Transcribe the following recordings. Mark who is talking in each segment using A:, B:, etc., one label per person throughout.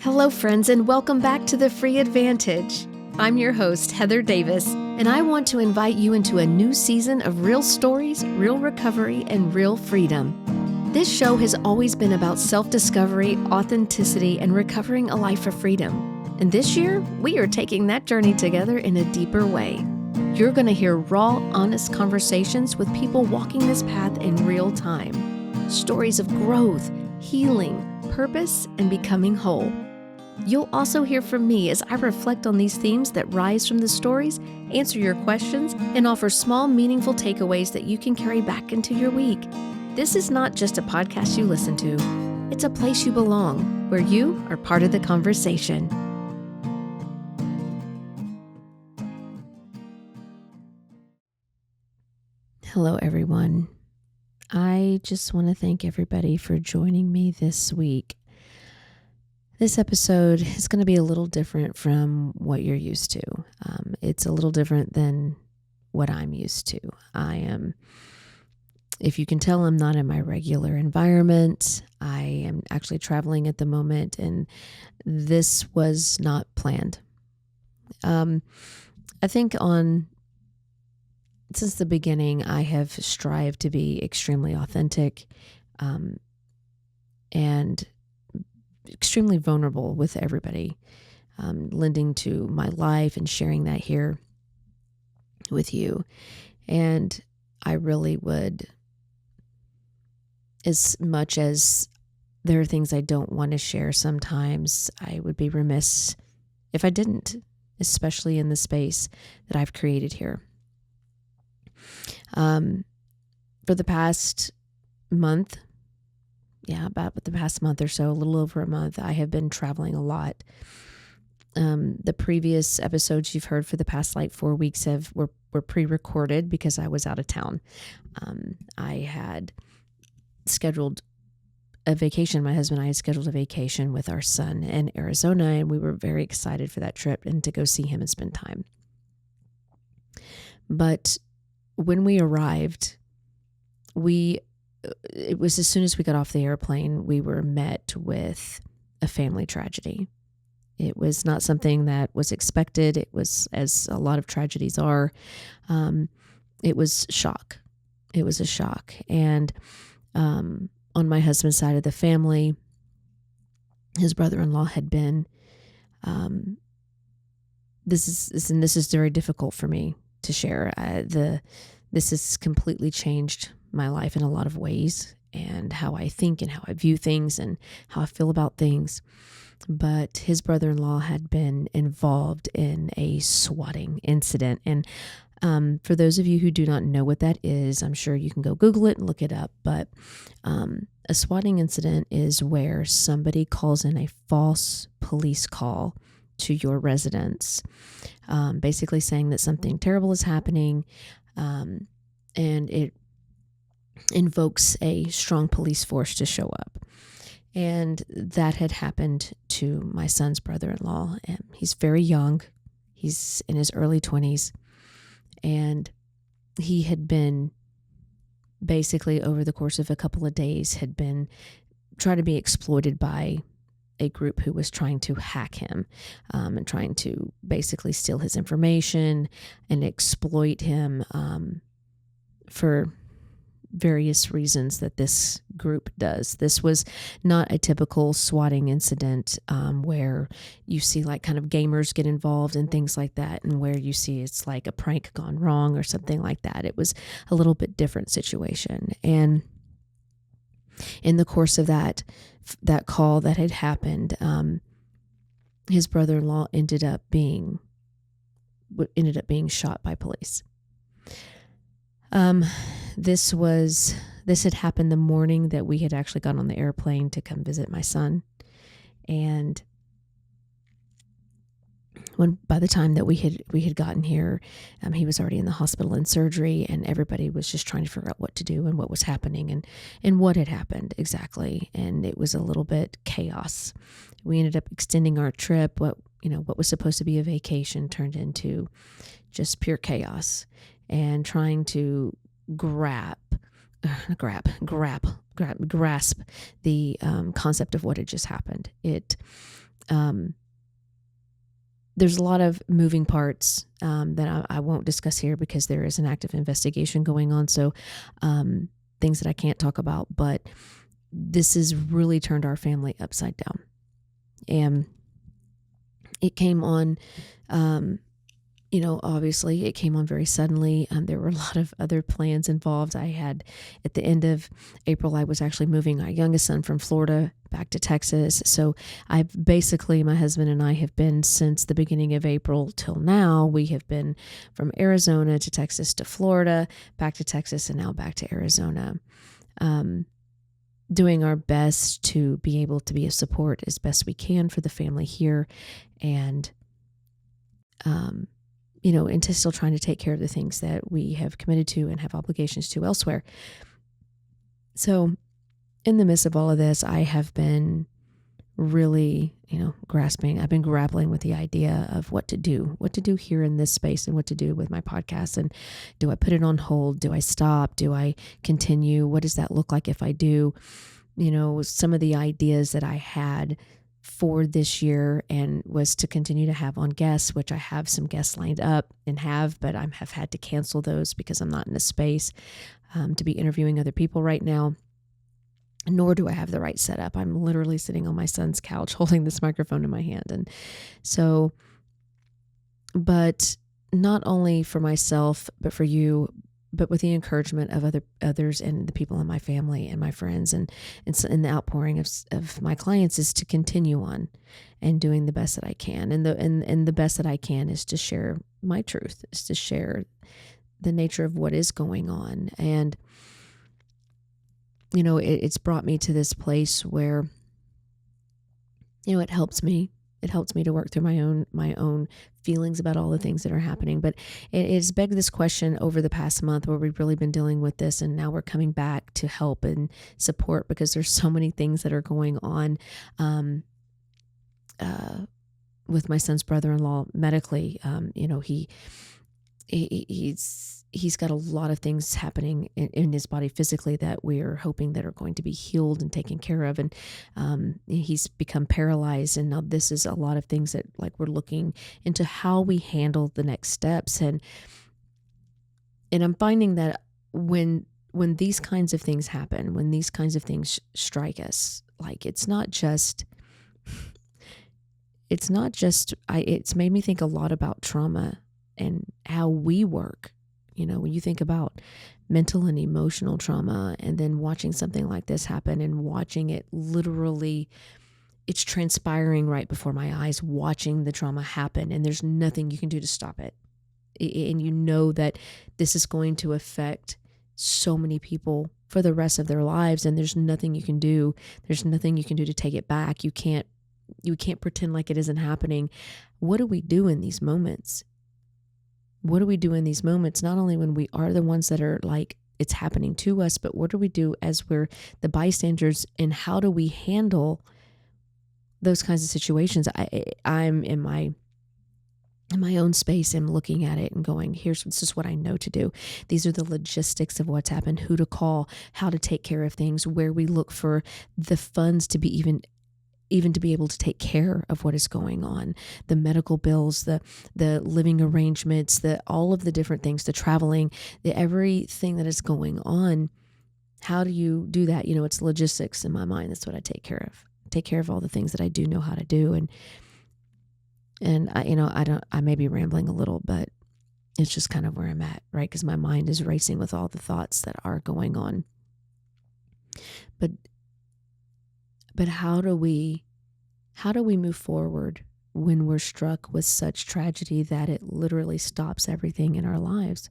A: Hello, friends, and welcome back to The Free Advantage. I'm your host, Heather Davis, and I want to invite you into a new season of real stories, real recovery, and real freedom. This show has always been about self-discovery, authenticity, and recovering a life of freedom. And this year, we are taking that journey together in a deeper way. You're going to hear raw, honest conversations with people walking this path in real time. Stories of growth, healing, purpose, and becoming whole. You'll also hear from me as I reflect on these themes that rise from the stories, answer your questions, and offer small, meaningful takeaways that you can carry back into your week. This is not just a podcast you listen to. It's a place you belong, where you are part of the conversation. Hello, everyone. I just want to thank everybody for joining me this week. This episode is going to be a little different from what you're used to. It's a little different than what I'm used to. If you can tell, I'm not in my regular environment. I am actually traveling at the moment, and this was not planned. I think since the beginning, I have strived to be extremely authentic, and extremely vulnerable with everybody, lending to my life and sharing that here with you. And I really would, as much as there are things I don't want to share sometimes, I would be remiss if I didn't, especially in the space that I've created here. For the past month, about the past month or so, a little over a month, I have been traveling a lot. The previous episodes you've heard for the past 4 weeks were pre-recorded because I was out of town. I had scheduled a vacation. My husband and I had scheduled a vacation with our son in Arizona, and we were very excited for that trip and to go see him and spend time. But when we arrived, it was as soon as we got off the airplane, we were met with a family tragedy. It was not something that was expected. It was, as a lot of tragedies are, it was shock. It was a shock. And on my husband's side of the family, his brother-in-law had been, this is very difficult for me to share. This has completely changed my life in a lot of ways, and how I think and how I view things and how I feel about things. But his brother-in-law had been involved in a swatting incident. And for those of you who do not know what that is, I'm sure you can go Google it and look it up. But a swatting incident is where somebody calls in a false police call to your residence, basically saying that something terrible is happening, and it invokes a strong police force to show up. And that had happened to my son's brother-in-law. And he's very young. He's in his early 20s. And he had been basically, over the course of a couple of days, had been trying to be exploited by a group who was trying to hack him, and trying to basically steal his information and exploit him for various reasons that this group does. This was not a typical swatting incident where you see kind of gamers get involved and things like that, and where you see it's like a prank gone wrong or something like that. It was a little bit different situation. And in the course of that call that had happened, his brother-in-law ended up being shot by police. This had happened the morning that we had actually gone on the airplane to come visit my son. And by the time that we had gotten here, he was already in the hospital in surgery, and everybody was just trying to figure out what to do and what was happening and what had happened exactly. And it was a little bit chaos. We ended up extending our trip. What was supposed to be a vacation turned into just pure chaos, and trying to grasp the concept of what had just happened. It Um, there's a lot of moving parts that I won't discuss here because there is an active investigation going on. So things that I can't talk about, but this has really turned our family upside down. And it came on, obviously it came on very suddenly. There were a lot of other plans involved. I had, at the end of April, I was actually moving our youngest son from Florida back to Texas. So my husband and I have been, since the beginning of April till now, we have been from Arizona to Texas to Florida, back to Texas, and now back to Arizona. Doing our best to be able to be a support as best we can for the family here, and and to still trying to take care of the things that we have committed to and have obligations to elsewhere. So in the midst of all of this, I have been really, grasping. I've been grappling with the idea of what to do here in this space, and what to do with my podcast. And do I put it on hold? Do I stop? Do I continue? What does that look like if I do? Some of the ideas that I had for this year and was to continue to have on guests, which I have some guests lined up but I have had to cancel those because I'm not in a space to be interviewing other people right now. Nor do I have the right setup. I'm literally sitting on my son's couch holding this microphone in my hand. And so, but not only for myself, but for you, but with the encouragement of others and the people in my family and my friends, and the outpouring of my clients, is to continue on and doing the best that I can. And the best that I can is to share my truth, is to share the nature of what is going on. And it's brought me to this place where, it helps me. It helps me to work through my own feelings about all the things that are happening. But it's begged this question over the past month, where we've really been dealing with this, and now we're coming back to help and support, because there's so many things that are going on with my son's brother-in-law medically. He's got a lot of things happening in his body physically that we're hoping that are going to be healed and taken care of. And he's become paralyzed. And now this is a lot of things that, like, we're looking into how we handle the next steps. And I'm finding that when these kinds of things happen, when these kinds of things strike us, like, it's made me think a lot about trauma and how we work. When you think about mental and emotional trauma, and then watching something like this happen, and watching it literally, it's transpiring right before my eyes, watching the trauma happen, and there's nothing you can do to stop it. And that this is going to affect so many people for the rest of their lives, and there's nothing you can do. There's nothing you can do to take it back. You can't pretend like it isn't happening. What do we do in these moments? What do we do in these moments? Not only when we are the ones that are, like, it's happening to us, but what do we do as we're the bystanders, and how do we handle those kinds of situations? I'm in my own space, and looking at it and going, this is what I know to do. These are the logistics of what's happened, who to call, how to take care of things, where we look for the funds to be even to be able to take care of what is going on, the medical bills, the living arrangements, all of the different things, the traveling, everything that is going on. How do you do that? It's logistics in my mind. That's what I take care of. Take care of all the things that I do know how to do. And I may be rambling a little, but it's just kind of where I'm at, right? Because my mind is racing with all the thoughts that are going on. But how do we move forward when we're struck with such tragedy that it literally stops everything in our lives?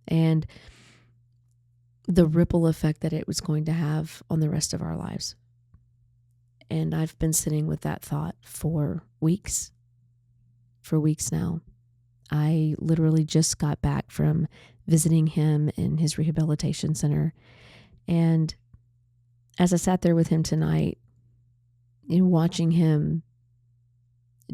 A: And the ripple effect that it was going to have on the rest of our lives. And I've been sitting with that thought for weeks now. I literally just got back from visiting him in his rehabilitation center. And as I sat there with him tonight, watching him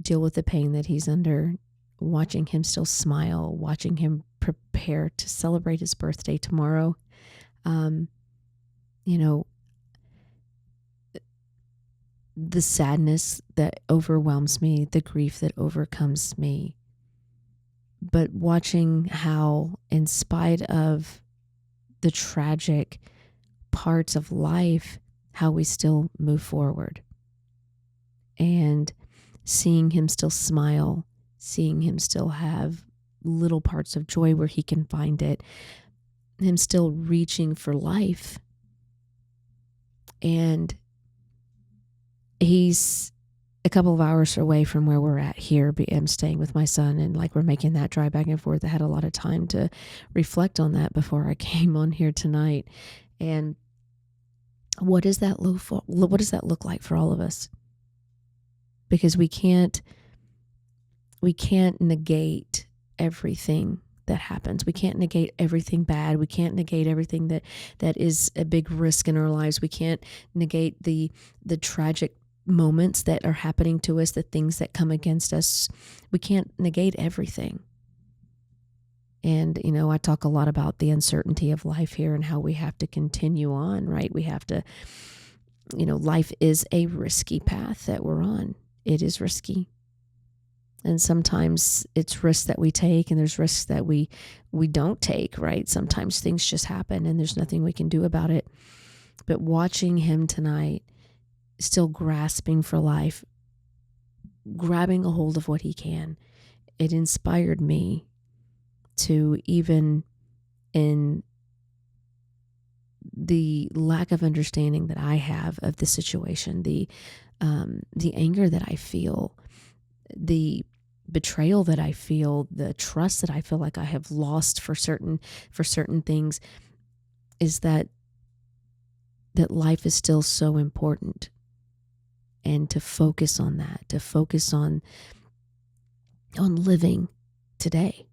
A: deal with the pain that he's under, watching him still smile, watching him prepare to celebrate his birthday tomorrow, the sadness that overwhelms me, the grief that overcomes me. But watching how, in spite of the tragic parts of life, how we still move forward. And seeing him still smile, seeing him still have little parts of joy where he can find it, him still reaching for life. And he's a couple of hours away from where we're at here. I'm staying with my son, and like we're making that drive back and forth. I had a lot of time to reflect on that before I came on here tonight. And what does that look like for all of us? Because we can't negate everything that happens. We can't negate everything bad. We can't negate everything that is a big risk in our lives. We can't negate the tragic moments that are happening to us, the things that come against us. We can't negate everything. And, I talk a lot about the uncertainty of life here and how we have to continue on, right? We have to, life is a risky path that we're on. It is risky. And sometimes it's risks that we take, and there's risks that we don't take, right? Sometimes things just happen and there's nothing we can do about it. But watching him tonight, still grasping for life, grabbing a hold of what he can, it inspired me to, even in the lack of understanding that I have of the situation, the anger that I feel, the betrayal that I feel, the trust that I feel like I have lost for certain things, is that life is still so important. And to focus on that, to focus on living today.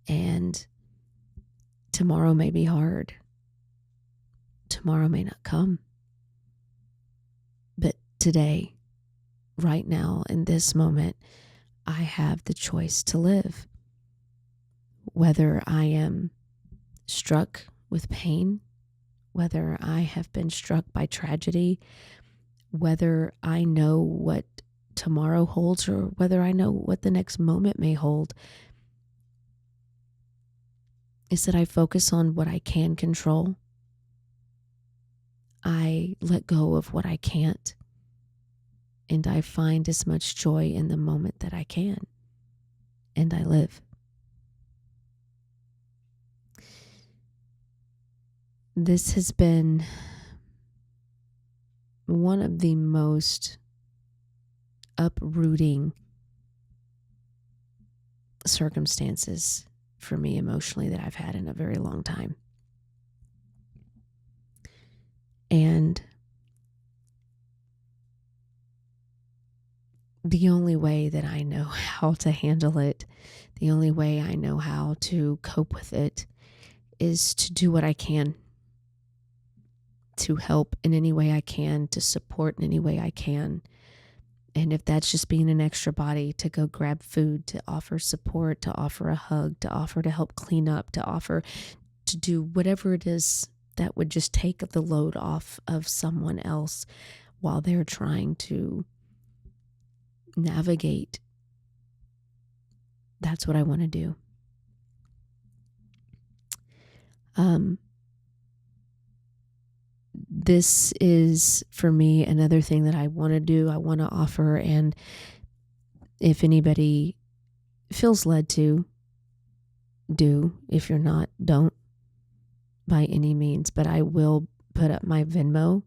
A: And tomorrow may be hard. Tomorrow may not come. But today, right now, in this moment, I have the choice to live. Whether I am struck with pain, whether I have been struck by tragedy, whether I know what tomorrow holds, or whether I know what the next moment may hold, is that I focus on what I can control. I let go of what I can't. And I find as much joy in the moment that I can. And I live. This has been one of the most uprooting circumstances for me emotionally that I've had in a very long time. And the only way that I know how to handle it, the only way I know how to cope with it, is to do what I can, to help in any way I can, to support in any way I can. And if that's just being an extra body to go grab food, to offer support, to offer a hug, to offer to help clean up, to offer to do whatever it is that would just take the load off of someone else while they're trying to navigate. That's what I want to do. This is, for me, another thing that I want to do, I want to offer. And if anybody feels led to, do. If you're not, don't, by any means. But I will put up my Venmo.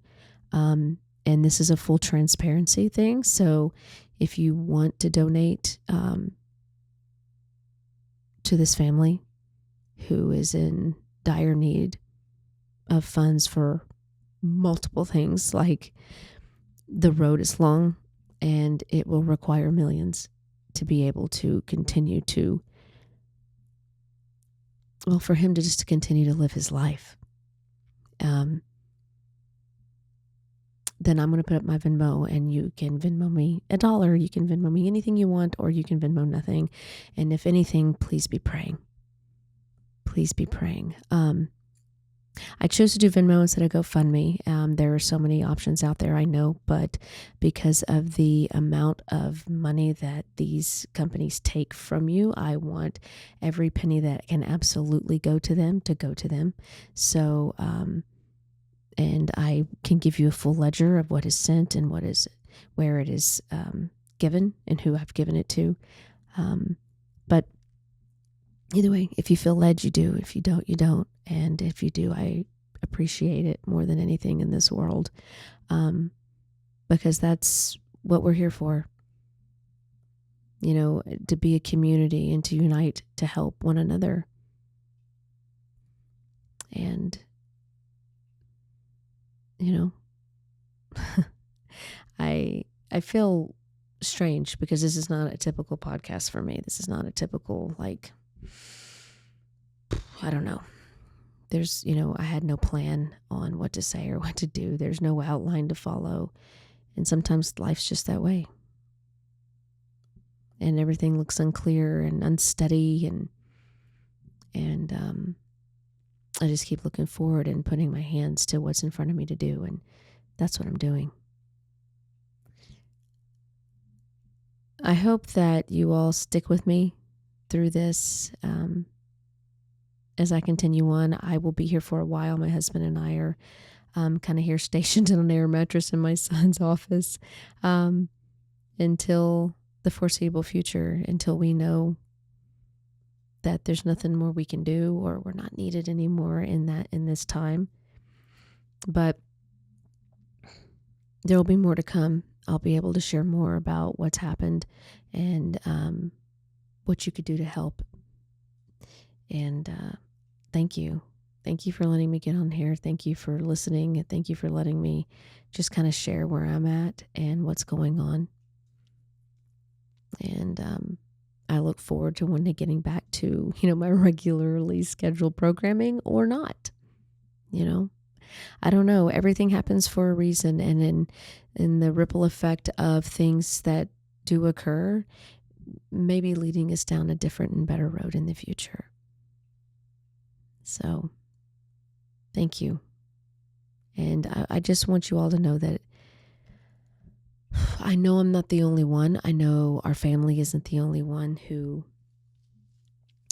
A: And this is a full transparency thing. So if you want to donate to this family who is in dire need of funds for multiple things, like the road is long and it will require millions to be able to continue to, for him to just continue to live his life. Then I'm going to put up my Venmo, and you can Venmo me $1. You can Venmo me anything you want, or you can Venmo nothing. And if anything, please be praying. Please be praying. I chose to do Venmo instead of GoFundMe. There are so many options out there, I know, but because of the amount of money that these companies take from you, I want every penny that can absolutely go to them to go to them. So, and I can give you a full ledger of what is sent and where it is given and who I've given it to. But either way, if you feel led, you do. If you don't, you don't. And if you do, I appreciate it more than anything in this world, because that's what we're here for. To be a community and to unite to help one another. And, I feel strange because this is not a typical podcast for me. This is not a typical, I don't know. There's, I had no plan on what to say or what to do. There's no outline to follow. And sometimes life's just that way. And everything looks unclear and unsteady. And I just keep looking forward and putting my hands to what's in front of me to do. And that's what I'm doing. I hope that you all stick with me through this. As I continue on, I will be here for a while. My husband and I are kind of here stationed on an air mattress in my son's office until the foreseeable future, until we know that there's nothing more we can do or we're not needed anymore in this time. But there will be more to come. I'll be able to share more about what's happened and what you could do to help. And thank you. Thank you for letting me get on here. Thank you for listening. And thank you for letting me just kind of share where I'm at and what's going on. And I look forward to one day getting back to, my regularly scheduled programming or not. I don't know. Everything happens for a reason. And in the ripple effect of things that do occur, maybe leading us down a different and better road in the future. So, thank you. And I just want you all to know that I know I'm not the only one. I know our family isn't the only one who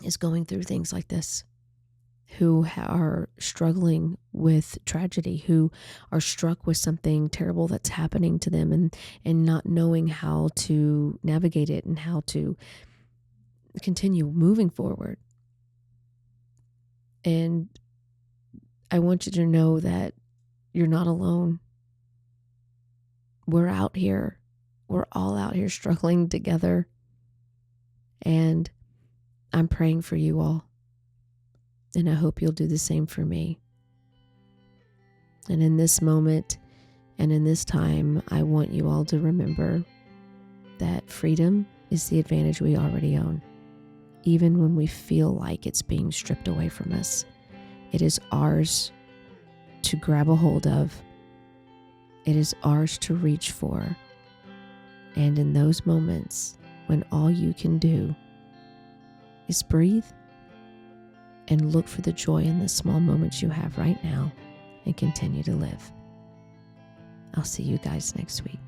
A: is going through things like this, who are struggling with tragedy, who are struck with something terrible that's happening to them and not knowing how to navigate it and how to continue moving forward. And I want you to know that you're not alone. We're out here. We're all out here struggling together. And I'm praying for you all. And I hope you'll do the same for me. And in this moment and in this time, I want you all to remember that freedom is the advantage we already own. Even when we feel like it's being stripped away from us, it is ours to grab a hold of. It is ours to reach for. And in those moments when all you can do is breathe and look for the joy in the small moments you have right now and continue to live. I'll see you guys next week.